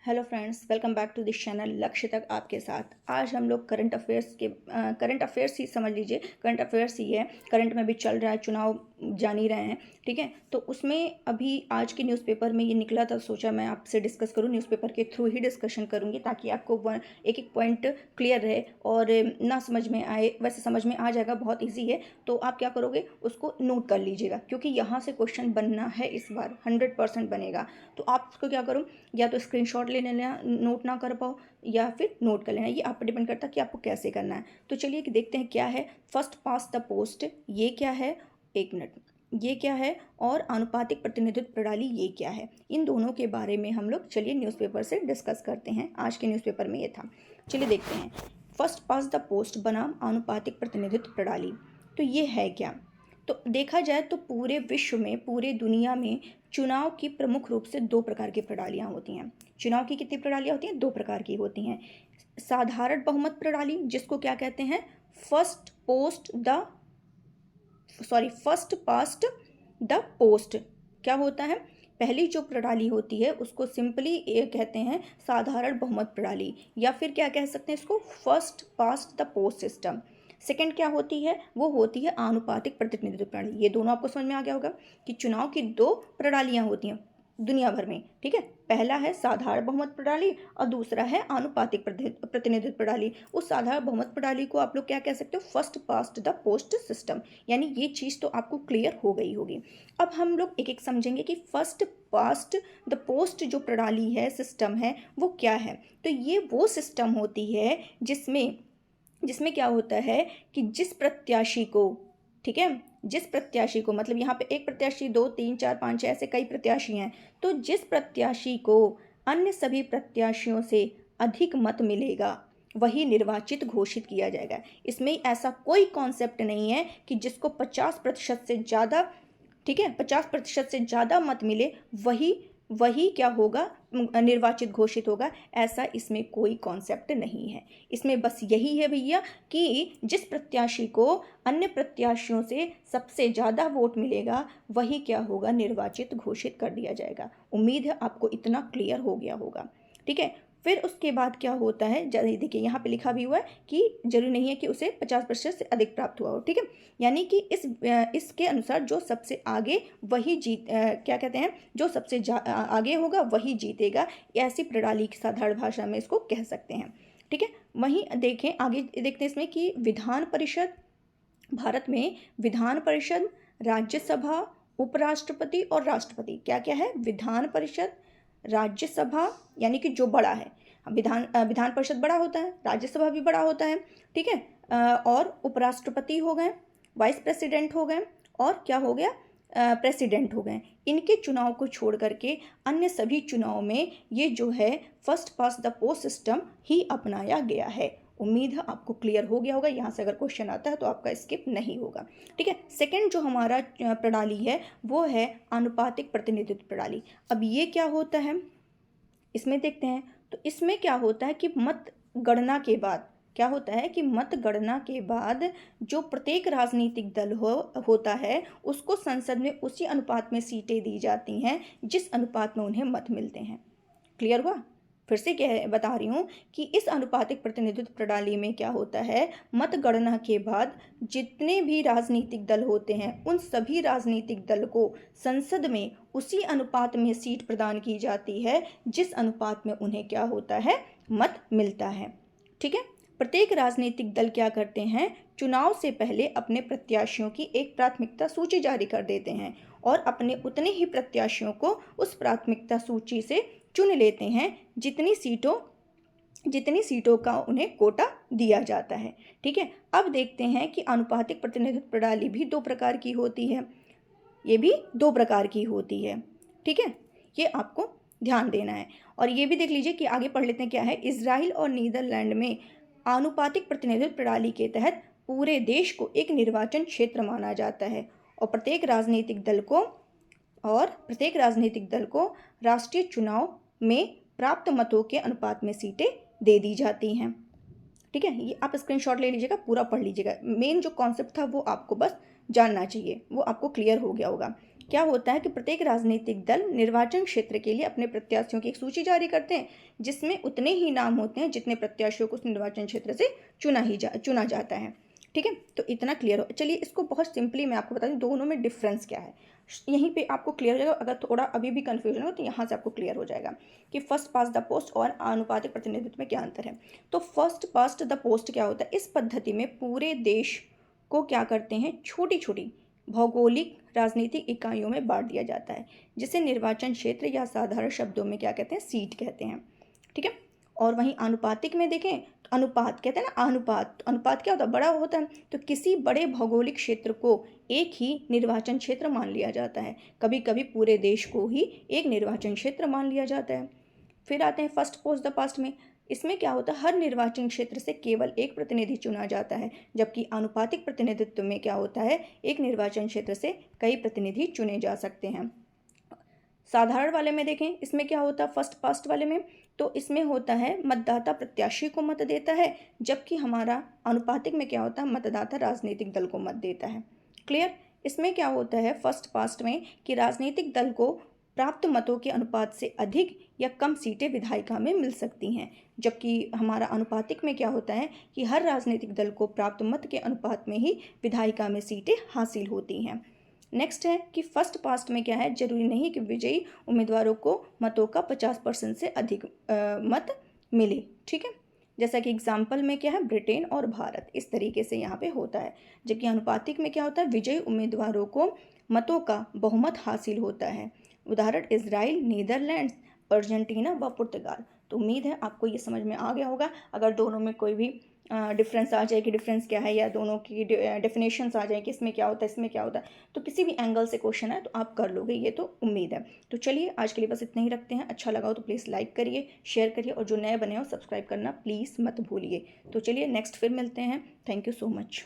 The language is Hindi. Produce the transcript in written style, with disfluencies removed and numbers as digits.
Hello friends, welcome back to this channel Lakshya तक आपके साथ। आज हम लोग करंट अफेयर्स ही समझ लीजिए, करंट अफेयर्स ही है। करंट में भी चल रहा है, चुनाव जान ही रहे हैं, ठीक है। तो उसमें अभी आज के न्यूज़पेपर में ये निकला था, सोचा मैं आपसे डिस्कस करूँ, न्यूज़पेपर के थ्रू ही डिस्कशन करूँगी ताकि आपको एक एक पॉइंट क्लियर रहे और ना समझ में आए। वैसे समझ में आ जाएगा, बहुत ईजी है। तो आप क्या करोगे, उसको नोट कर लीजिएगा क्योंकि यहाँ से क्वेश्चन बनना है इस बार, 100% बनेगा। तो आप उसको क्या करो, या तो स्क्रीनशॉट ले लेना, नोट ना कर पाओ, या फिर नोट कर लेना। ये आप पर डिपेंड करता है कि आपको कैसे करना है। तो चलिए कि देखते हैं क्या है फर्स्ट पास द पोस्ट, ये क्या है, एक मिनट, ये क्या है, और आनुपातिक प्रतिनिधित्व प्रणाली ये क्या है। इन दोनों के बारे में हम लोग चलिए न्यूज़पेपर से डिस्कस करते हैं। आज के न्यूज़पेपर में ये था, चलिए देखते हैं। फर्स्ट पास द पोस्ट बनाम आनुपातिक प्रतिनिधित्व प्रणाली, तो ये है क्या। तो देखा जाए तो पूरे विश्व में, पूरे दुनिया में चुनाव की प्रमुख रूप से दो प्रकार की प्रणालियाँ होती हैं। चुनाव की कितनी प्रणालियाँ होती हैं? दो प्रकार की होती हैं। साधारण बहुमत प्रणाली, जिसको क्या कहते हैं, फर्स्ट पास्ट द पोस्ट। क्या होता है, पहली जो प्रणाली होती है उसको सिंपली ये कहते हैं साधारण बहुमत प्रणाली, या फिर क्या कह सकते हैं इसको, first past the post system. Second क्या होती है, वो होती है आनुपातिक प्रतिनिधित्व प्रणाली। ये दोनों आपको समझ में आ गया होगा कि चुनाव की दो प्रणालियां होती हैं दुनिया भर में, ठीक है। पहला है साधारण बहुमत प्रणाली और दूसरा है आनुपातिक प्रतिनिधित्व प्रणाली। उस साधारण बहुमत प्रणाली को आप लोग क्या कह सकते हो, first past the post system. यानी ये चीज़ तो आपको क्लियर हो गई होगी। अब हम लोग एक एक समझेंगे कि फर्स्ट पास्ट द पोस्ट जो प्रणाली है, सिस्टम है, वो क्या है। तो ये वो सिस्टम होती है जिसमें क्या होता है कि जिस प्रत्याशी को, ठीक है, जिस प्रत्याशी को, मतलब यहाँ पे एक प्रत्याशी, 2, 3, 4, 5, 6 ऐसे कई प्रत्याशी हैं, तो जिस प्रत्याशी को अन्य सभी प्रत्याशियों से अधिक मत मिलेगा वही निर्वाचित घोषित किया जाएगा। इसमें ऐसा कोई कॉन्सेप्ट नहीं है कि जिसको 50% से ज़्यादा, ठीक है, 50% से ज़्यादा मत मिले वही क्या होगा, निर्वाचित घोषित होगा। ऐसा इसमें कोई कॉन्सेप्ट नहीं है। इसमें बस यही है भैया कि जिस प्रत्याशी को अन्य प्रत्याशियों से सबसे ज़्यादा वोट मिलेगा वही क्या होगा, निर्वाचित घोषित कर दिया जाएगा। उम्मीद है आपको इतना क्लियर हो गया होगा, ठीक है। फिर उसके बाद क्या होता है, देखिए यहाँ पे लिखा भी हुआ है कि जरूरी नहीं है कि उसे 50% से अधिक प्राप्त हुआ हो, ठीक है। यानी कि इसके अनुसार जो सबसे आगे वही क्या कहते हैं, जो सबसे आगे होगा वही जीतेगा। ऐसी प्रणाली की साधारण भाषा में इसको कह सकते हैं, ठीक है। वहीं देखें, आगे देखते हैं इसमें कि विधान परिषद, भारत में विधान परिषद, राज्यसभा, उपराष्ट्रपति और राष्ट्रपति, क्या क्या है, विधान परिषद, राज्यसभा यानी कि जो बड़ा है, विधान परिषद बड़ा होता है, राज्यसभा भी बड़ा होता है, ठीक है, और उपराष्ट्रपति हो गए, वाइस प्रेसिडेंट हो गए, और क्या हो गया, प्रेसिडेंट हो गए। इनके चुनाव को छोड़ करके अन्य सभी चुनाव में ये जो है first past the post system ही अपनाया गया है। उम्मीद है आपको क्लियर हो गया होगा। यहाँ से अगर क्वेश्चन आता है तो आपका स्किप नहीं होगा, ठीक है। सेकंड जो हमारा प्रणाली है वो है आनुपातिक प्रतिनिधित्व प्रणाली। अब ये क्या होता है, इसमें देखते हैं। तो इसमें क्या होता है कि मतगणना के बाद क्या होता है कि मतगणना के बाद जो प्रत्येक राजनीतिक दल होता है उसको संसद में उसी अनुपात में सीटें दी जाती हैं जिस अनुपात में उन्हें मत मिलते हैं। क्लियर हुआ? फिर से क्या बता रही हूँ कि इस आनुपातिक प्रतिनिधित्व प्रणाली में क्या होता है, मतगणना के बाद जितने भी राजनीतिक दल होते हैं उन सभी राजनीतिक दल को संसद में उसी अनुपात में सीट प्रदान की जाती है जिस अनुपात में उन्हें क्या होता है, मत मिलता है, ठीक है। प्रत्येक राजनीतिक दल क्या करते हैं, चुनाव से पहले अपने प्रत्याशियों की एक प्राथमिकता सूची जारी कर देते हैं और अपने उतने ही प्रत्याशियों को उस प्राथमिकता सूची से चुन लेते हैं जितनी सीटों का उन्हें कोटा दिया जाता है, ठीक है। अब देखते हैं कि आनुपातिक प्रतिनिधित्व प्रणाली भी दो प्रकार की होती है, ये भी दो प्रकार की होती है, ठीक है। ये आपको ध्यान देना है। और ये भी देख लीजिए कि आगे पढ़ लेते हैं क्या है। इजराइल और नीदरलैंड में आनुपातिक प्रतिनिधित्व प्रणाली के तहत पूरे देश को एक निर्वाचन क्षेत्र माना जाता है और प्रत्येक राजनीतिक दल को राष्ट्रीय चुनाव में प्राप्त मतों के अनुपात में सीटें दे दी जाती हैं, ठीक है। ये आप स्क्रीनशॉट ले लीजिएगा, पूरा पढ़ लीजिएगा। मेन जो कॉन्सेप्ट था वो आपको बस जानना चाहिए, वो आपको क्लियर हो गया होगा क्या होता है कि प्रत्येक राजनीतिक दल निर्वाचन क्षेत्र के लिए अपने प्रत्याशियों की एक सूची जारी करते हैं, जिसमें उतने ही नाम होते हैं जितने प्रत्याशियों को उस निर्वाचन क्षेत्र से चुना जाता है। ठीक है, तो इतना क्लियर हो। चलिए इसको बहुत सिंपली मैं आपको बता दूं दोनों में डिफरेंस क्या है। यहीं पे आपको क्लियर हो जाएगा। अगर थोड़ा अभी भी कन्फ्यूजन हो तो यहाँ से आपको क्लियर हो जाएगा कि फर्स्ट पास्ट द पोस्ट और आनुपातिक प्रतिनिधित्व में क्या अंतर है। तो फर्स्ट पास्ट द पोस्ट क्या होता है, इस पद्धति में पूरे देश को क्या करते हैं, छोटी छोटी भौगोलिक राजनीतिक इकाइयों में बांट दिया जाता है, जिसे निर्वाचन क्षेत्र या साधारण शब्दों में क्या कहते हैं, सीट कहते हैं। ठीक है, और वहीं आनुपातिक में देखें तो अनुपात कहते हैं ना, अनुपात क्या होता है, बड़ा होता है। तो किसी बड़े भौगोलिक क्षेत्र को एक ही निर्वाचन क्षेत्र मान लिया जाता है, कभी कभी पूरे देश को ही एक निर्वाचन क्षेत्र मान लिया जाता है। फिर आते हैं फर्स्ट पोस्ट द पास्ट में। इसमें क्या होता है, हर निर्वाचन क्षेत्र से केवल एक प्रतिनिधि चुना जाता है, जबकि आनुपातिक प्रतिनिधित्व में क्या होता है, एक निर्वाचन क्षेत्र से कई प्रतिनिधि चुने जा सकते हैं। साधारण वाले में देखें, इसमें क्या होता है, फर्स्ट पास्ट वाले में, तो इसमें होता है मतदाता प्रत्याशी को मत देता है, जबकि हमारा अनुपातिक में क्या होता है, मतदाता राजनीतिक दल को मत देता है। क्लियर। इसमें क्या होता है फर्स्ट पास्ट में कि राजनीतिक दल को प्राप्त मतों के अनुपात से अधिक या कम सीटें विधायिका में मिल सकती हैं, जबकि हमारा अनुपातिक में क्या होता है कि हर राजनीतिक दल को प्राप्त मत के अनुपात में ही विधायिका में सीटें हासिल होती हैं। नेक्स्ट है कि फर्स्ट पास्ट में क्या है, जरूरी नहीं कि विजयी उम्मीदवारों को मतों का 50% से अधिक मत मिले। ठीक है, जैसा कि एग्जाम्पल में क्या है, ब्रिटेन और भारत, इस तरीके से यहाँ पे होता है। जबकि अनुपातिक में क्या होता है, विजयी उम्मीदवारों को मतों का बहुमत हासिल होता है। उदाहरण इजराइल, नीदरलैंड्स, अर्जेंटीना व पुर्तगाल। तो उम्मीद है आपको ये समझ में आ गया होगा। अगर दोनों में कोई भी डिफरेंस आ जाए कि डिफरेंस क्या है, या दोनों की डेफिनेशंस आ जाए कि इसमें क्या होता है इसमें क्या होता है, तो किसी भी एंगल से क्वेश्चन है तो आप कर लोगे, ये तो उम्मीद है। तो चलिए आज के लिए बस इतना ही रखते हैं। अच्छा लगा हो तो प्लीज़ लाइक करिए, शेयर करिए, और जो नए बने हो सब्सक्राइब करना प्लीज़ मत भूलिए। तो चलिए नेक्स्ट फिर मिलते हैं। Thank you so much.